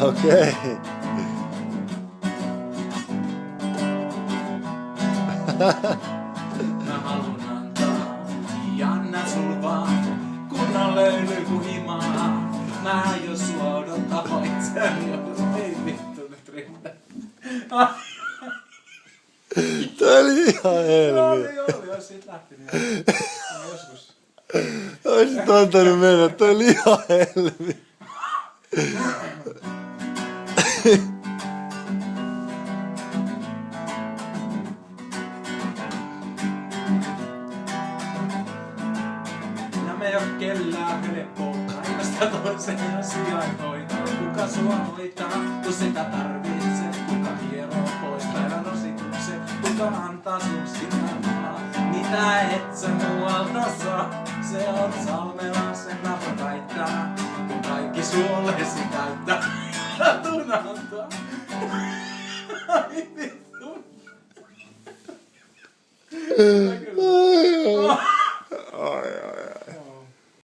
Okei. Mä halun antaa ja anna sul vaan kunnon löyly himaa. Mä aion sua odottaa itseäni, ei vittu nyt riitä. Tää oli ihan helmi. Joo, sit lähti niin. Joskus. Oisit antanut mennä, tää oli ihan helmi. Nämä ei oo kellään helppoa, ainoasta toiseen asiaan hoitaa. Kuka sua hoitaa, kun sitä tarvitsee? Kuka hieroo pois päivän rasituksen? Kuka antaa sun sinämaa? Mitä et sä muualta saa? Se on Salmela sen napa väittää, kun kaikki suolesi täyttää. Tun antaa. Ai vittu.